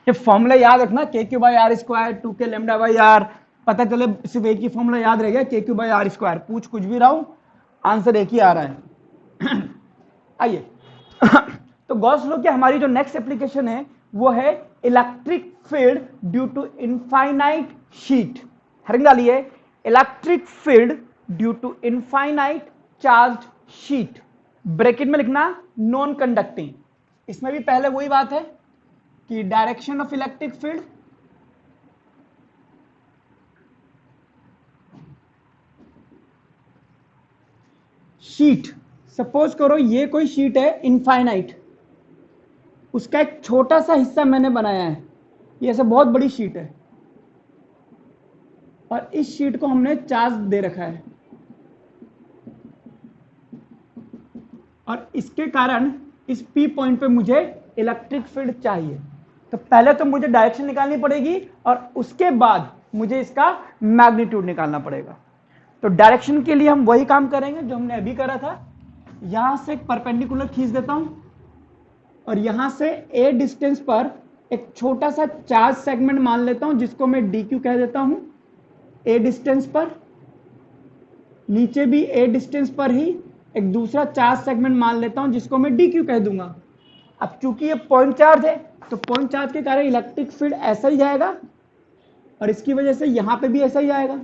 ये फॉर्मूला याद रखना, k q by r square 2k lambda by r, पता चले सिर्फ एक ही फॉर्मूला याद रह गया, के क्यू बाई आर स्क्वायर, पूछ कुछ भी रहा हूं आंसर एक ही आ रहा है। आइए तो गॉस लॉ की हमारी जो नेक्स्ट एप्लीकेशन है वो है electric field due to infinite sheet. Heading डालिए, electric field due to infinite charge sheet, bracket में लिखना नॉन कंडक्टिंग। इसमें भी पहले वही बात है कि direction of electric field, sheet, suppose करो ये कोई शीट है इनफाइनाइट, उसका एक छोटा सा हिस्सा मैंने बनाया है, ये ऐसे बहुत बड़ी शीट है और इस शीट को हमने चार्ज दे रखा है और इसके कारण इस P पॉइंट पे मुझे इलेक्ट्रिक फील्ड चाहिए। तो पहले तो मुझे डायरेक्शन निकालनी पड़ेगी और उसके बाद मुझे इसका मैग्नीट्यूड निकालना पड़ेगा। तो डायरेक्शन के लिए हम वही काम करेंगे जो हमने अभी करा था। यहां से एक परपेंडिकुलर खींच देता हूं और यहां से a डिस्टेंस पर एक छोटा सा चार्ज सेगमेंट मान लेता हूं जिसको मैं dq कह देता हूं। a डिस्टेंस पर नीचे भी a डिस्टेंस पर ही एक दूसरा चार्ज सेगमेंट मान लेता हूं जिसको मैं dq कह दूंगा। अब चूंकि ये पॉइंट चार्ज है तो पॉइंट चार्ज के कारण इलेक्ट्रिक फील्ड ऐसा ही जाएगा और इसकी वजह से यहां पे भी ऐसा ही आएगा।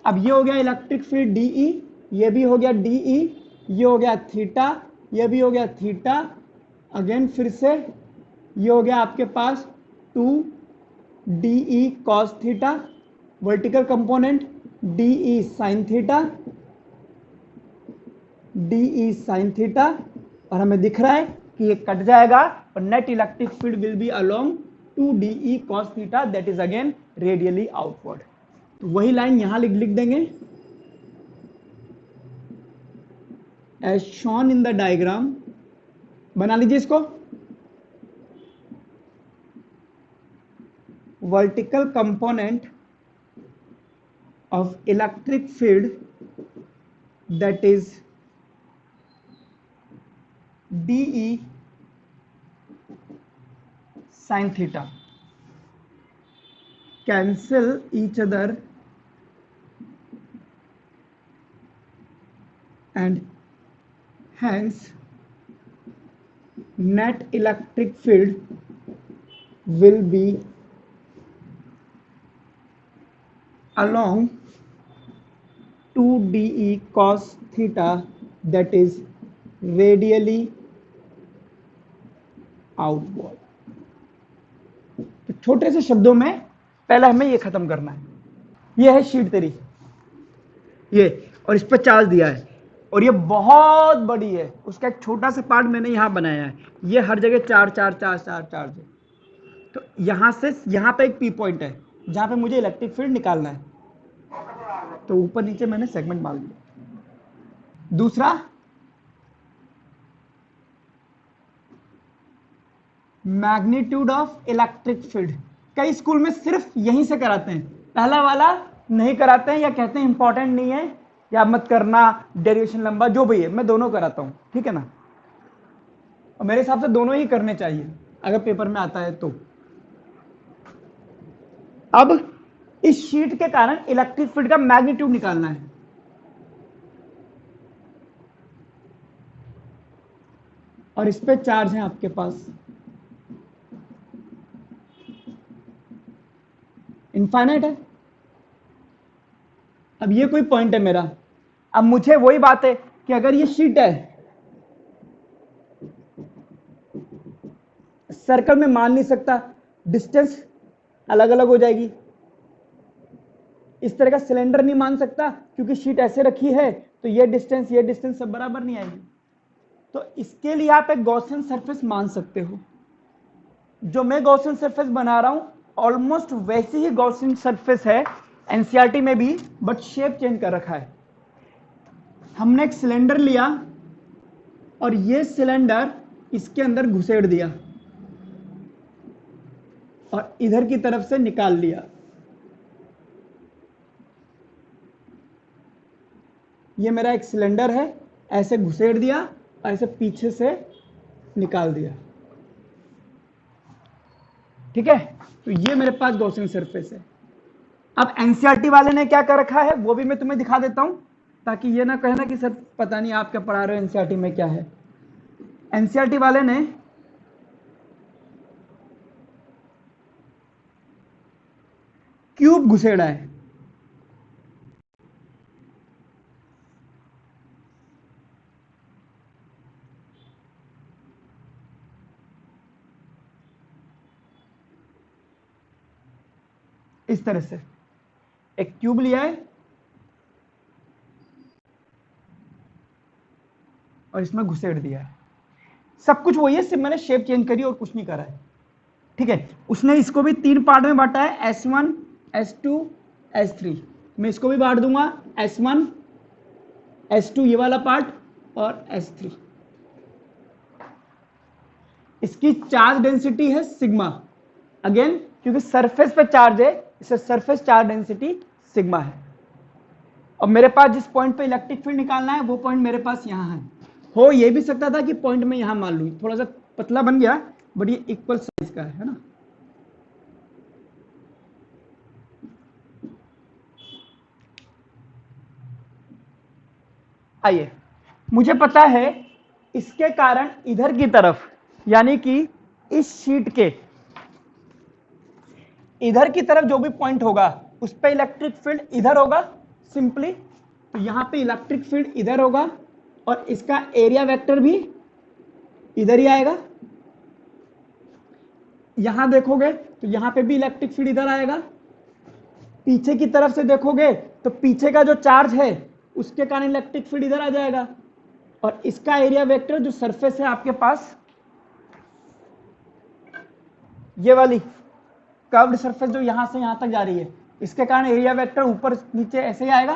अब ये हो गया इलेक्ट्रिक फील्ड DE, ये भी हो गया DE, ये हो गया थीटा, ये भी हो गया थीटा, अगेन फिर से ये हो गया आपके पास 2DE cos theta, vertical component DE sin theta, DE sin theta, और हमें दिख रहा है कि ये कट जाएगा और net electric field will be along 2DE cos theta, that is again radially outward. तो वही लाइन यहां लिख देंगे, as shown in the diagram. बना लीजिए इसको, vertical component of electric field that is DE sin theta cancel each other and hence net electric field will be along 2DE cos theta, that is radially outward। तो छोटे से शब्दों में पहले हमें ये खत्म करना है। ये है शीट तेरी, ये, और इस पर चार्ज दिया है और ये बहुत बड़ी है, उसका एक छोटा सा पार्ट मैंने यहां बनाया है। ये हर जगह चार चार चार चार चार्ज है। तो यहां से यहां पे एक P पॉइंट है जहां पे मुझे इलेक्ट्रिक फील्ड निकालना है। तो ऊपर नीचे मैंने सेगमेंट मान लिया। दूसरा, मैग्नीट्यूड ऑफ इलेक्ट्रिक फील्ड। कई स्कूल में सिर्फ यहीं से कराते हैं, पहला वाला नहीं कराते हैं या कहते हैं इंपॉर्टेंट नहीं है या मत करना, डेरिवेशन लंबा, जो भी है मैं दोनों कराता हूं, ठीक है ना। और मेरे हिसाब से दोनों ही करने चाहिए अगर पेपर में आता है तो। अब इस शीट के कारण इलेक्ट्रिक फील्ड का मैग्नीट्यूड निकालना है। और इस पे चार्ज है आपके पास इनफाइनाइट है। अब ये कोई पॉइंट है मेरा। अब मुझे वही बात है कि अगर ये शीट है, सर्कल में मान नहीं सकता, डिस्टेंस अलग अलग हो जाएगी। इस तरह का सिलेंडर नहीं मान सकता क्योंकि शीट ऐसे रखी है तो ये डिस्टेंस सब बराबर नहीं आएगी। तो इसके लिए आप एक गॉसियन सरफेस मान सकते हो। जो मैं गॉसियन सरफेस बना रहा हूं ऑलमोस्ट वैसी ही गॉसियन सरफेस है एनसीईआरटी में भी, बट शेप चेंज कर रखा है। हमने एक सिलेंडर लिया और ये सिलेंडर इसके अंदर घुसेड़ दिया और इधर की तरफ से निकाल लिया। ये मेरा एक सिलेंडर है, ऐसे घुसेड़ दिया और ऐसे पीछे से निकाल दिया। ठीक है, तो ये मेरे पास गॉसियन सरफेस है। अब एनसीईआरटी वाले ने क्या कर रखा है वो भी मैं तुम्हें दिखा देता हूं, ताकि ये ना कहना कि सर पता नहीं आप क्या पढ़ा रहे हो, एनसीईआरटी में क्या है। एनसीईआरटी वाले ने क्यूब घुसेड़ा है, इस तरह से एक क्यूब लिया है और इसमें घुसेड़ दिया है। सब कुछ वही है, सिर्फ मैंने शेप चेंज करी और कुछ नहीं करा है। ठीक है, उसने इसको भी 3 पार्ट में बांटा है, S1, S2, S3। मैं इसको भी बांट दूंगा, S1, S2 ये वाला पार्ट और S3। इसकी चार्ज डेंसिटी है सिग्मा, अगेन क्योंकि सरफेस पे चार्ज है इससे सरफेस चार्ज डेंसिटी सिग्मा है। और मेरे पास जिस पॉइंट पे इलेक्ट्रिक फील्ड निकालना है वो पॉइंट मेरे पास यहां है। हो ये भी सकता था कि पॉइंट में यहां मान लूं, थोड़ा सा पतला बन गया बट ये इक्वल साइज का है ना। आइए, मुझे पता है इसके कारण इधर की तरफ यानी कि इस शीट के इधर की तरफ जो भी पॉइंट होगा उस पे इलेक्ट्रिक फील्ड इधर होगा सिंपली। तो यहां पे इलेक्ट्रिक फील्ड इधर होगा और इसका एरिया वेक्टर भी इधर ही आएगा। यहां देखोगे तो यहां पे भी इलेक्ट्रिक फील्ड इधर आएगा। पीछे की तरफ से देखोगे तो पीछे का जो चार्ज है उसके कारण इलेक्ट्रिक फील्ड इधर आ जाएगा। और इसका एरिया वेक्टर जो सरफेस है आपके पास, ये वाली कर्व्ड सरफेस जो यहां से यहां तक जा रही है, इसके कारण एरिया वेक्टर ऊपर नीचे ऐसे ही आएगा।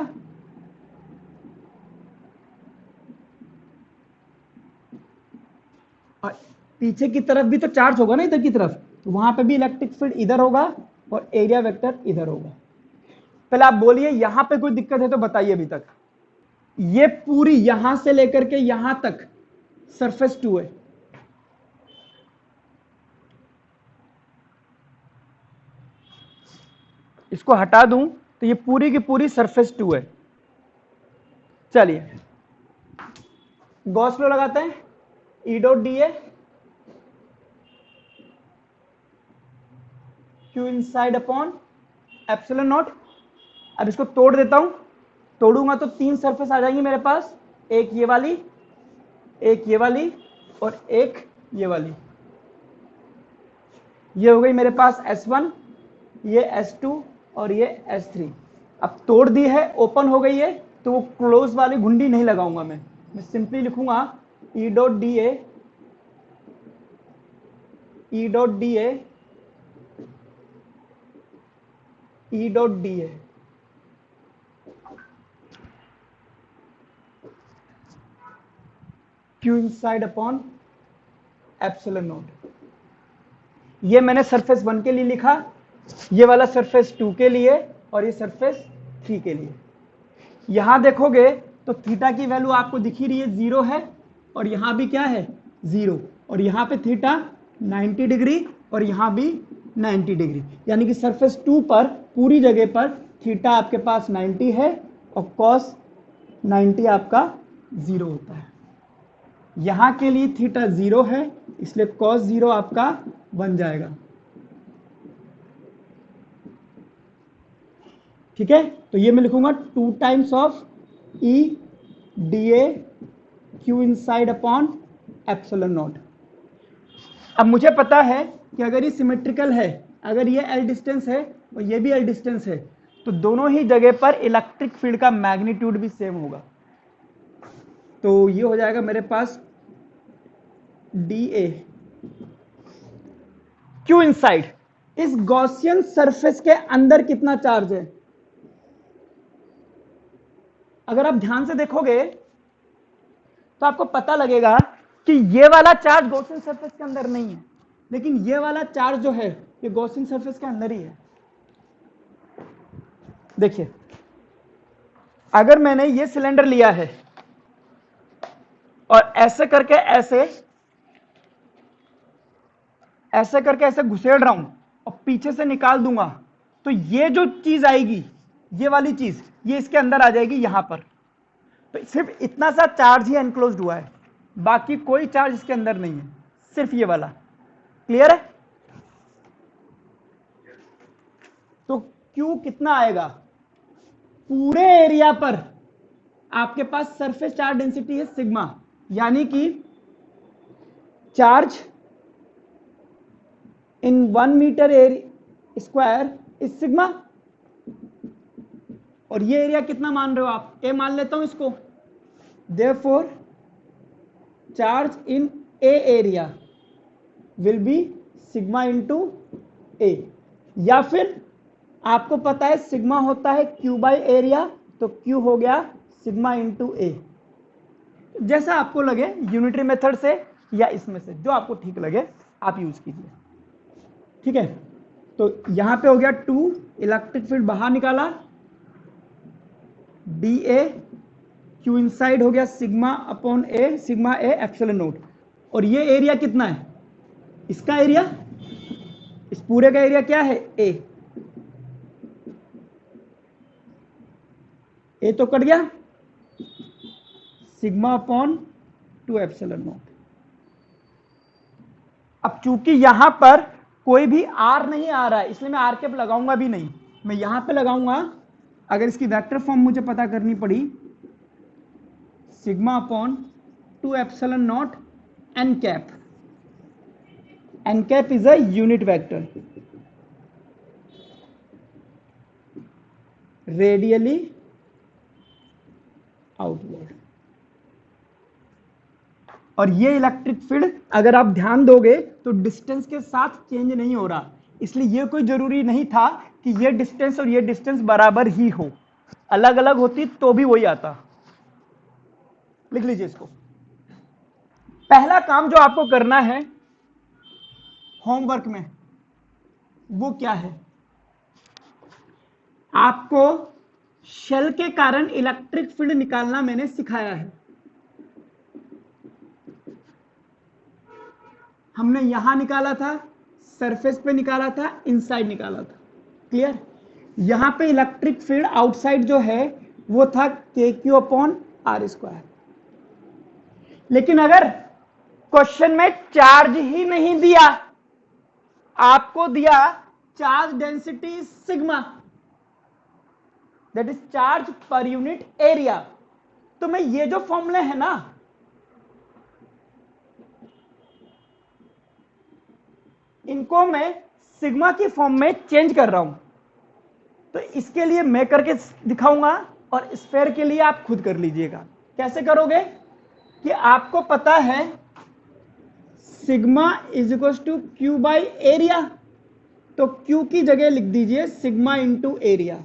और पीछे की तरफ भी तो चार्ज होगा ना इधर की तरफ, तो वहां पे भी इलेक्ट्रिक फील्ड इधर होगा और एरिया वेक्टर इधर होगा। पहले आप बोलिए यहां पे कोई दिक्कत है तो बताइए। अभी तक ये पूरी यहां से लेकर के यहां तक सरफेस 2 है। इसको हटा दूं तो ये पूरी की पूरी सरफेस 2 है। चलिए गॉस लॉ लगाते हैं, E dot D A Q inside upon epsilon not. अब इसको तोड़ देता हूं, तोड़ूंगा तो 3 सरफेस आ जाएंगी मेरे पास, एक ये वाली, एक ये वाली और एक ये वाली। ये हो गई मेरे पास S1, ये S2 और ये S3। अब तोड़ दी है, ओपन हो गई है, तो वो क्लोज वाली घुंडी नहीं लगाऊंगा मैं सिंपली लिखूंगा E dot D A, E dot D A, E dot D A. Q inside upon epsilon not. ये मैंने सरफेस 1 के लिए लिखा, ये वाला सरफेस 2 के लिए और ये सरफेस 3 के लिए। यहां देखोगे तो थीटा की वैल्यू आपको दिखी रही है 0 है और यहां भी क्या है 0, और यहां पे थीटा 90 डिग्री और यहां भी 90 डिग्री, यानी कि सरफेस 2 पर पूरी जगह पर थीटा आपके पास 90 है और कॉस 90 आपका 0 होता है। यहां के लिए थीटा 0 है इसलिए कॉस 0 आपका बन जाएगा। ठीक है, तो ये मैं लिखूंगा 2 times of E D A Q inside upon epsilon not. अब मुझे पता है कि अगर ये सिमेट्रिकल है, अगर ये एल डिस्टेंस है और ये भी एल डिस्टेंस है, तो दोनों ही जगह पर इलेक्ट्रिक फील्ड का मैग्नीट्यूड भी सेम होगा। तो ये हो जाएगा मेरे पास डी ए क्यू इनसाइड। इस गॉसियन सरफेस के अंदर कितना चार्ज है, अगर आप ध्यान से देखोगे तो आपको पता लगेगा कि ये वाला चार्ज गॉसियन सरफेस के अंदर नहीं है, लेकिन ये वाला चार्ज जो है ये गॉसियन सरफेस के अंदर ही है। देखिए, अगर मैंने ये सिलेंडर लिया है और ऐसे करके ऐसे करके ऐसे घुसेड़ रहा हूं, और पीछे से निकाल दूंगा तो ये जो चीज आएगी, ये वाली चीज, ये इसके अंदर आ जाएगी यहां पर। तो सिर्फ इतना सा चार्ज ही एनक्लोज्ड हुआ है, बाकी कोई चार्ज इसके अंदर नहीं है, सिर्फ ये वाला। क्लियर है? तो Q कितना आएगा? पूरे एरिया पर आपके पास सरफेस चार्ज डेंसिटी है सिग्मा, यानी कि charge in 1 metre square is sigma. और ये एरिया कितना मान रहे हो आप? ए मान लेता हूं इसको। Therefore charge in a area will be sigma into a, या फिर आपको पता है सिग्मा होता है क्यू बाई एरिया, तो क्यू हो गया सिग्मा इंटू ए। जैसा आपको लगे, यूनिटरी मेथड से या इसमें से, जो आपको ठीक लगे आप यूज कीजिए। ठीक है, तो यहां पे हो गया 2, इलेक्ट्रिक फील्ड बाहर निकाला, डी ए, क्यू इनसाइड हो गया sigma upon A, sigma A epsilon note. और ये एरिया कितना है? इसका एरिया, इस पूरे का एरिया क्या है? ए। ए तो कट गया, सिग्मा अपॉन 2 एप्सिलॉन नोट। अब चूंकि यहां पर कोई भी आर नहीं आ रहा है, इसलिए मैं आर कैप लगाऊंगा भी नहीं, मैं यहां पे लगाऊंगा। अगर इसकी वेक्टर फॉर्म मुझे पता करनी पड़ी, sigma upon 2 epsilon nought n cap. N cap is a unit vector, radially outward. और ये इलेक्ट्रिक फील्ड अगर आप ध्यान दोगे तो डिस्टेंस के साथ चेंज नहीं हो रहा, इसलिए ये कोई जरूरी नहीं था कि ये डिस्टेंस और ये डिस्टेंस बराबर ही हो, अलग अलग होती तो भी वही आता। लिख लीजिए इसको। पहला काम जो आपको करना है होमवर्क में, वो क्या है? आपको शेल के कारण इलेक्ट्रिक फील्ड निकालना मैंने सिखाया है। हमने यहां निकाला था, सरफेस पे निकाला था, इनसाइड निकाला था। क्लियर? यहां पे इलेक्ट्रिक फील्ड आउटसाइड जो है वो था के क्यू अपॉन आर स्क्वायर। लेकिन अगर क्वेश्चन में चार्ज ही नहीं दिया, आपको दिया charge density sigma, that is charge per unit area, तो मैं ये जो फॉर्मूले है ना, इनको मैं सिग्मा की फॉर्म में चेंज कर रहा हूं। तो इसके लिए मैं करके दिखाऊंगा और स्फेयर के लिए आप खुद कर लीजिएगा। कैसे करोगे? कि आपको पता है sigma is equal to q by area, तो क्यू की जगह लिख दीजिए सिग्मा इंटू एरिया।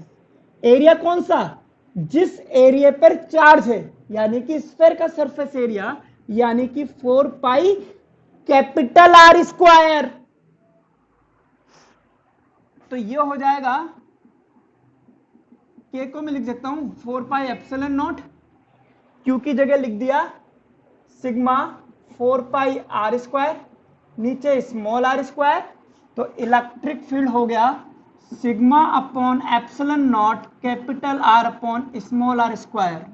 एरिया कौन सा? जिस एरिया पर चार्ज है, यानी कि स्फेयर का सरफेस एरिया, यानी कि 4 पाई कैपिटल आर स्क्वायर। तो ये हो जाएगा, के को मैं लिख सकता हूं 4 पाई एप्सिलॉन नॉट, क्यू की जगह लिख दिया सिग्मा 4 पाई आर स्क्वायर, नीचे स्मॉल आर स्क्वायर। तो इलेक्ट्रिक फील्ड हो गया sigma upon epsilon nought capital r upon small r square.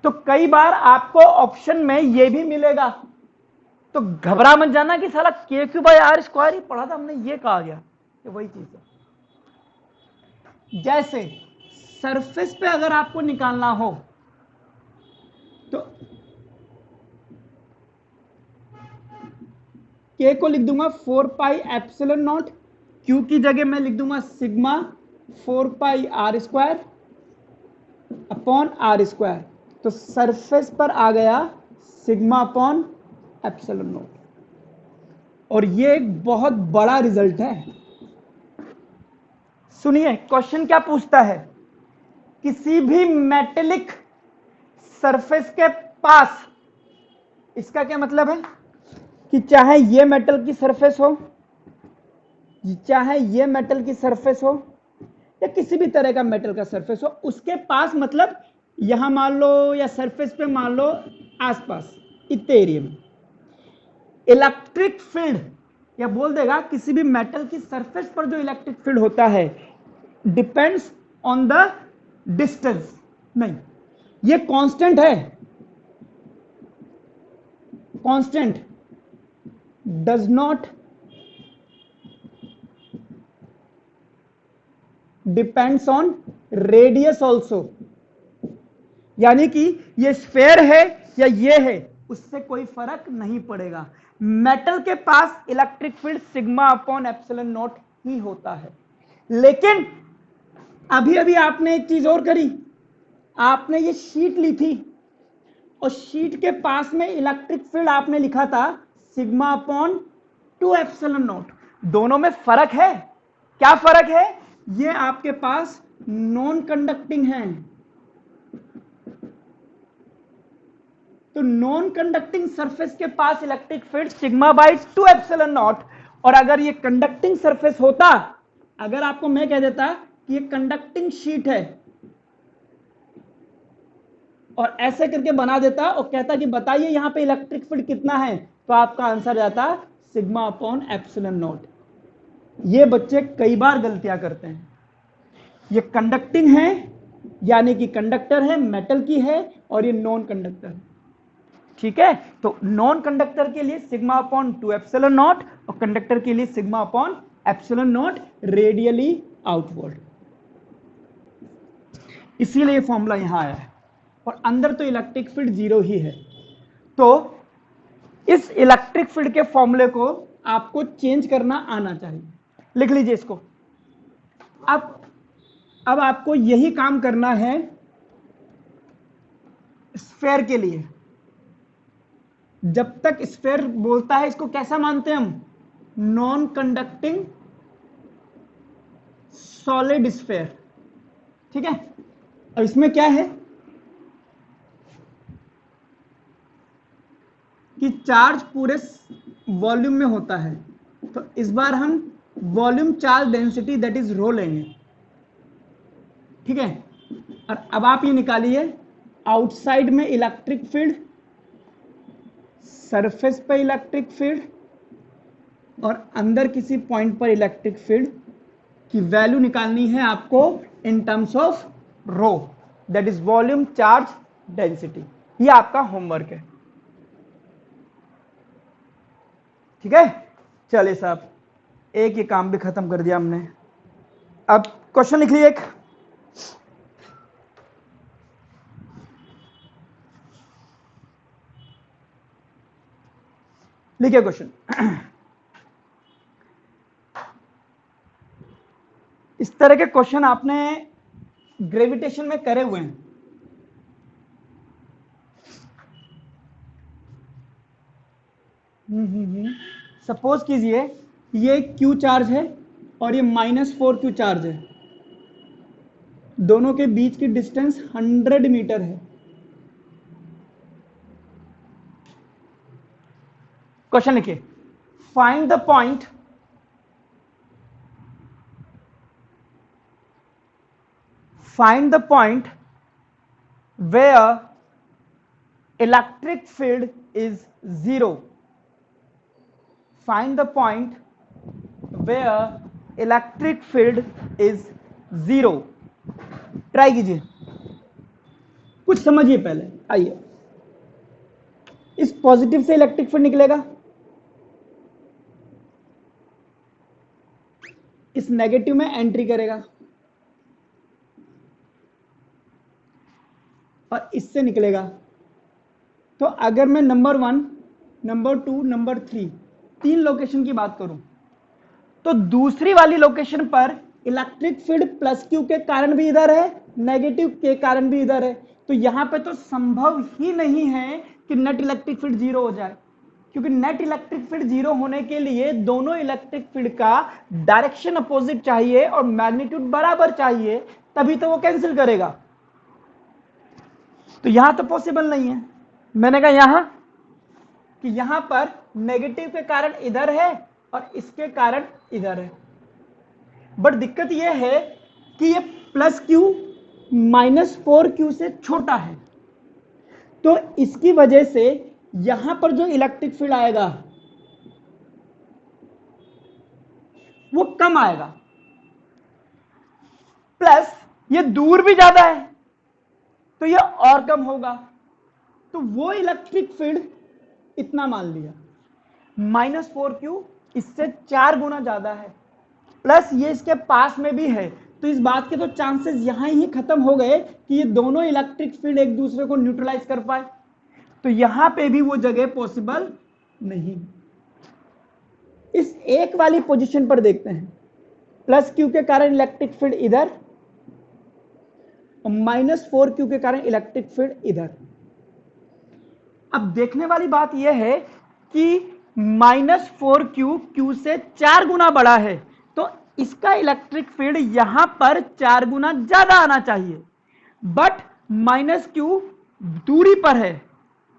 तो कई बार आपको ऑप्शन में ये भी मिलेगा, तो घबरा मत जाना कि साला के क्यू बाई आर स्क्वायर ही पढ़ा था हमने, ये कहा गया, ये वही चीज है। जैसे सरफेस पे अगर आपको निकालना हो तो के को लिख दूंगा 4 पाई एप्सिलॉन नॉट, क्यू की जगह मैं लिख दूंगा sigma 4 pi r square upon r square. तो सरफेस पर आ गया सिग्मा अपॉन एप्सिलॉन नॉट। और ये एक बहुत बड़ा रिजल्ट है। सुनिए क्वेश्चन क्या पूछता है, किसी भी मेटेलिक सरफेस के पास, इसका क्या मतलब है कि चाहे ये मेटल की सरफेस हो, चाहे ये मेटल की सरफेस हो, या किसी भी तरह का मेटल का सरफेस हो, उसके पास मतलब यहां मान लो या सरफेस पे मान लो आसपास इतने एरिया में, इलेक्ट्रिक फील्ड, या बोल देगा किसी भी मेटल की सरफेस पर जो इलेक्ट्रिक फील्ड होता है डिपेंड्स ऑन द डिस्टेंस, नहीं, ये कांस्टेंट है, constant does not depends on radius also, यानी कि ये स्फेयर है या ये है उससे कोई फर्क नहीं पड़ेगा। मेटल के पास electric field sigma upon epsilon naught ही होता है। लेकिन अभी अभी आपने एक चीज और करी, आपने ये शीट ली थी और शीट के पास में इलेक्ट्रिक फील्ड आपने लिखा था सिग्मा अपॉन 2 एप्सिलॉन नॉट। दोनों में फर्क है। क्या फर्क है? ये आपके पास नॉन कंडक्टिंग है, तो नॉन कंडक्टिंग सरफेस के पास electric field sigma by 2 epsilon naught, और अगर ये कंडक्टिंग सरफेस होता, अगर आपको मैं कह देता कि ये कंडक्टिंग शीट है और ऐसे करके बना देता और कहता कि बताइए यहां पे इलेक्ट्रिक फील्ड कितना है, तो आपका आंसर जाता सिग्मा अपॉन एप्सिलॉन नॉट। ये बच्चे कई बार गलतियां करते हैं। ये कंडक्टिंग है यानी कि कंडक्टर है, मेटल की है, और ये नॉन कंडक्टर है, ठीक है। तो नॉन कंडक्टर के लिए सिग्मा अपॉन 2 एप्सिलॉन नॉट और कंडक्टर के लिए sigma upon epsilon not radially outward, इसीलिए ये फॉर्मूला यहां आया है। और अंदर तो इलेक्ट्रिक फील्ड 0 ही है, तो इस इलेक्ट्रिक फील्ड के फॉर्मूले को आपको चेंज करना आना चाहिए। लिख लीजिए इसको। अब आपको यही काम करना है स्फेयर के लिए। जब तक स्फेयर बोलता है, इसको कैसा मानते हैं हम? नॉन कंडक्टिंग सॉलिड स्फेयर, ठीक है। और इसमें क्या है कि चार्ज पूरे वॉल्यूम में होता है, तो इस बार हम volume charge density that is rho लेंगे, ठीक है। और अब आप ये निकालिए, आउटसाइड में इलेक्ट्रिक फील्ड, सरफेस पे इलेक्ट्रिक फील्ड और अंदर किसी पॉइंट पर इलेक्ट्रिक फील्ड की वैल्यू निकालनी है आपको in terms of rho, that is volume charge density. ये आपका होमवर्क है, ठीक है। चलिए साहब, एक ये काम भी खत्म कर दिया हमने। अब क्वेश्चन लिख लीजिए एक। लिखिए क्वेश्चन। इस तरह के क्वेश्चन आपने ग्रेविटेशन में करे हुए हैं। सपोज कीजिए ये क्यू चार्ज है और ये -4 क्यू चार्ज है, दोनों के बीच की डिस्टेंस 100 मीटर है। क्वेश्चन लिखिए, find the point where electric field is 0. Find the point where electric field is 0. Try कीजिए, कुछ समझिए पहले। आइए, इस पॉजिटिव से इलेक्ट्रिक फील्ड निकलेगा, इस नेगेटिव में एंट्री करेगा और इससे निकलेगा। तो अगर मैं नंबर 1, नंबर 2, नंबर 3 तीन लोकेशन की बात करूं, तो दूसरी वाली लोकेशन पर इलेक्ट्रिक फील्ड प्लस क्यू के कारण भी इधर है, नेगेटिव के कारण भी इधर है। तो यहां पे तो संभव ही नहीं है कि नेट इलेक्ट्रिक फील्ड 0 हो जाए, क्योंकि नेट इलेक्ट्रिक फील्ड 0 होने के लिए दोनों इलेक्ट्रिक फील्ड का डायरेक्शन अपोजिट चाहिए और मैग्नीट्यूड बराबर चाहिए, तभी तो वो कैंसिल करेगा। तो यहां तो पॉसिबल नहीं है। मैंने कहा यहां कि यहां पर नेगेटिव के कारण इधर है और इसके कारण इधर है। बट दिक्कत यह है कि ये प्लस क्यू -4 क्यू से छोटा है, तो इसकी वजह से यहां पर जो इलेक्ट्रिक फील्ड आएगा वो कम आएगा, प्लस ये दूर भी ज्यादा है तो ये और कम होगा। तो वो इलेक्ट्रिक फील्ड इतना मान लिया, -4q इससे 4 गुना ज्यादा है, प्लस ये इसके पास में भी है, तो इस बात के तो चांसेस यहां ही खत्म हो गए कि ये दोनों इलेक्ट्रिक फील्ड एक दूसरे को न्यूट्रलाइज कर पाए। तो यहां पे भी वो जगह पॉसिबल नहीं। इस एक वाली पोजीशन पर देखते हैं, +q के कारण इलेक्ट्रिक फील्ड इधर और -4q के कारण इलेक्ट्रिक फील्ड इधर। अब देखने वाली बात यह है कि -4q q से 4 गुना बड़ा है, तो इसका इलेक्ट्रिक फील्ड यहां पर 4 गुना ज्यादा आना चाहिए, बट -q दूरी पर है,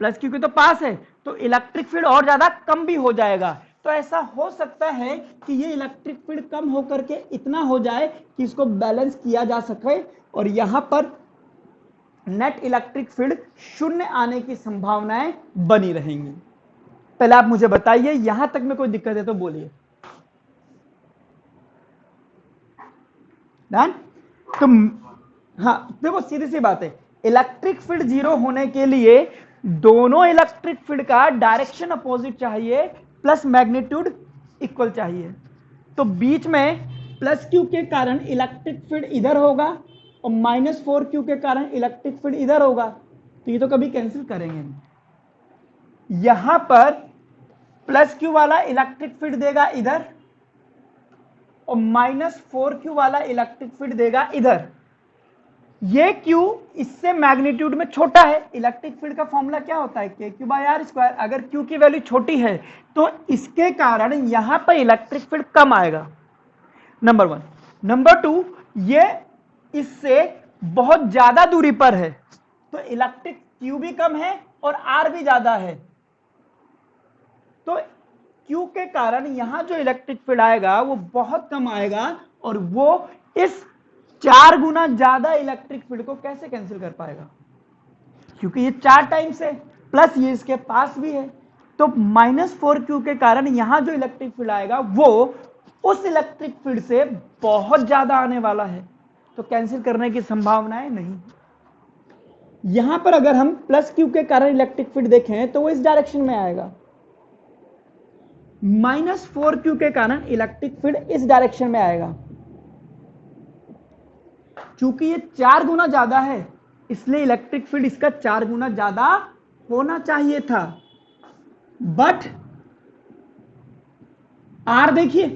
+q के तो पास है, तो इलेक्ट्रिक फील्ड और ज्यादा कम भी हो जाएगा। तो ऐसा हो सकता है कि ये इलेक्ट्रिक फील्ड कम होकर के इतना हो जाए कि इसको बैलेंस किया जा सके और यहां पर नेट इलेक्ट्रिक फील्ड 0 आने की संभावनाएं बनी रहेंगी। पहले आप मुझे बताइए, यहां तक में कोई दिक्कत है तो बोलिए। डन? तो हाँ देखो, सीधी सी बात है, इलेक्ट्रिक फील्ड 0 होने के लिए दोनों इलेक्ट्रिक फील्ड का डायरेक्शन अपोजिट चाहिए प्लस मैग्नीट्यूड इक्वल चाहिए। तो बीच में +q के कारण इलेक्ट्रिक फील्ड इधर होगा और -4q के कारण इलेक्ट्रिक फील्ड इधर होगा, तो ये तो कभी कैंसिल करेंगे। यहां पर +q वाला इलेक्ट्रिक फील्ड देगा इधर और -4q वाला इलेक्ट्रिक फील्ड देगा इधर। ये q इससे मैग्नीट्यूड में छोटा है, इलेक्ट्रिक फील्ड का फॉर्मूला क्या होता है, KQ/R²। अगर q की वैल्यू छोटी है तो इसके कारण यहां पर इलेक्ट्रिक फील्ड कम आएगा, नंबर 1। नंबर 2, ये इससे बहुत ज्यादा दूरी पर है, तो इलेक्ट्रिक q भी कम है और r भी ज्यादा है, तो q के कारण यहां जो इलेक्ट्रिक फील्ड आएगा वो बहुत कम आएगा और वो इस 4 गुना ज्यादा इलेक्ट्रिक फील्ड को कैसे कैंसिल कर पाएगा, क्योंकि ये 4 टाइम्स है, प्लस ये इसके पास भी है, तो -4q के कारण यहां जो इलेक्ट्रिक फील्ड आएगा वो उस इलेक्ट्रिक फील्ड से बहुत ज्यादा आने वाला है, तो कैंसिल करने की संभावनाएं नहीं। यहां पर अगर हम +q के कारण इलेक्ट्रिक फील्ड देखें तो वो इस डायरेक्शन में आएगा, -4q के कारण इलेक्ट्रिक फील्ड इस डायरेक्शन में आएगा। चूंकि ये 4 गुना ज्यादा है इसलिए इलेक्ट्रिक फील्ड इसका 4 गुना ज्यादा होना चाहिए था, बट R देखिए,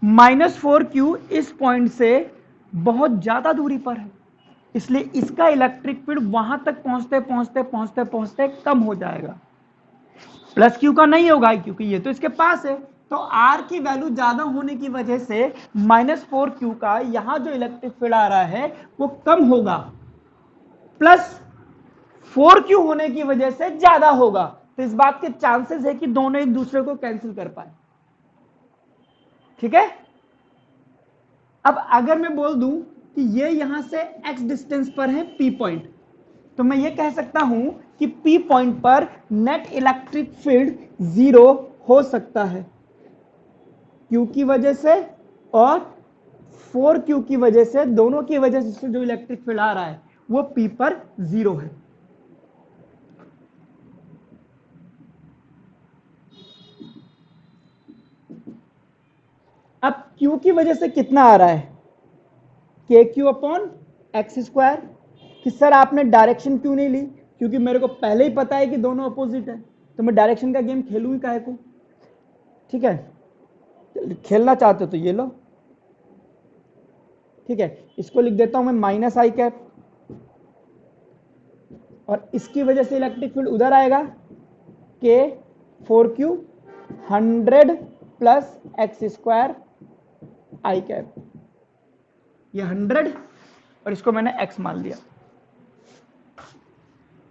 -4q इस पॉइंट से बहुत ज्यादा दूरी पर है, इसलिए इसका इलेक्ट्रिक फील्ड वहां तक पहुंचते पहुंचते पहुंचते पहुंचते कम हो जाएगा। +q का नहीं होगा क्योंकि ये तो इसके पास है, तो R की वैल्यू ज्यादा होने की वजह से -4q का यहां जो इलेक्ट्रिक फील्ड आ रहा है वो कम होगा, प्लस 4q होने की वजह से ज्यादा होगा, तो इस बात के चांसेस है कि दोनों एक दूसरे को कैंसिल कर पाए। ठीक है, अब अगर मैं बोल दूं कि ये यहां से x डिस्टेंस पर है P पॉइंट, तो मैं ये कह सकता हूं कि P पॉइंट पर नेट इलेक्ट्रिक फील्ड 0 हो सकता है, Q की वजह से और 4Q की वजह से, दोनों की वजह से जो इलेक्ट्रिक फील्ड आ रहा है वो P पर 0 है। अब Q की वजह से कितना आ रहा है, KQ/x²। कि सर आपने डायरेक्शन क्यों नहीं ली, क्योंकि मेरे को पहले ही पता है कि दोनों अपोजिट है, तो मैं डायरेक्शन का गेम खेलूंगी काहे को। ठीक है, खेलना चाहते हो तो ये लो, ठीक है, इसको लिख देता हूं मैं -i और इसकी वजह से इलेक्ट्रिक फील्ड उधर आएगा K4Q 100 + x² i, ये 100 और इसको मैंने x मान लिया,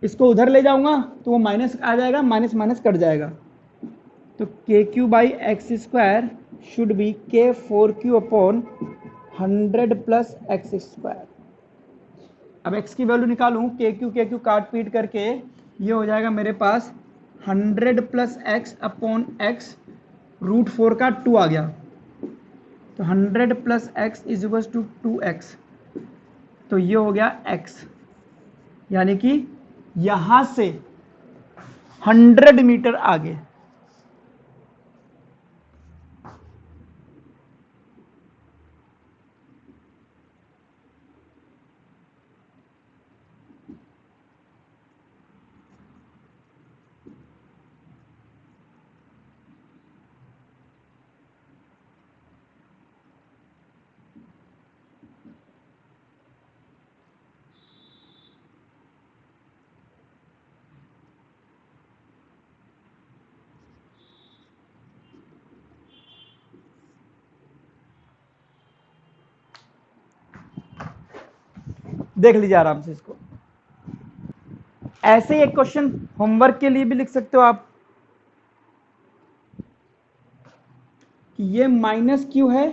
इसको उधर ले जाऊंगा तो वो माइनस आ जाएगा, माइनस माइनस कट जाएगा, तो KQ/x² should be K4Q/100 + x²। अब x की वैल्यू निकालूं, KQ काट पीट करके ये हो जाएगा मेरे पास 100 + x/x √4 का 2 आ गया, तो 100 plus x is equal to 2x, तो ये हो गया x, यानी कि यहां से 100 मीटर आगे। देख लीजिए आराम से इसको। ऐसे एक क्वेश्चन होमवर्क के लिए भी लिख सकते हो आप कि ये -q है,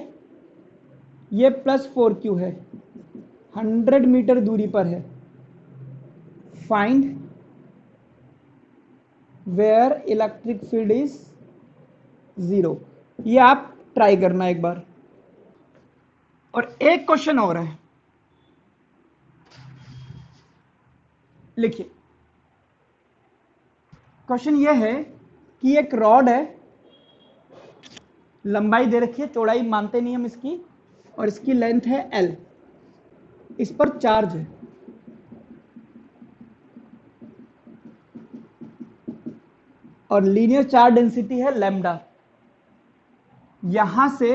ये +4q है, 100 मीटर दूरी पर है, find where electric field is 0। ये आप ट्राई करना एक बार। और एक क्वेश्चन और है, लिखिए। क्वेश्चन ये है कि एक रॉड है, लंबाई दे रखी है, चौड़ाई मानते नहीं हम इसकी, और इसकी लेंथ है L, इस पर चार्ज है, और लीनियर चार्ज डेंसिटी है लैम्डा। यहां से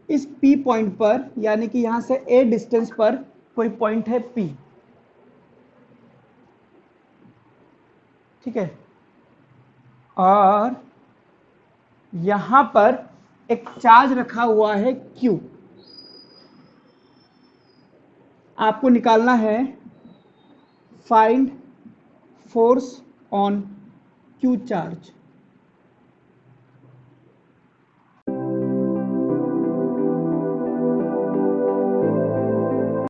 इस P पॉइंट पर, यानी कि यहां से A डिस्टेंस पर कोई पॉइंट है P, ठीक है, और यहां पर एक चार्ज रखा हुआ है Q। आपको निकालना है find force on Q charge.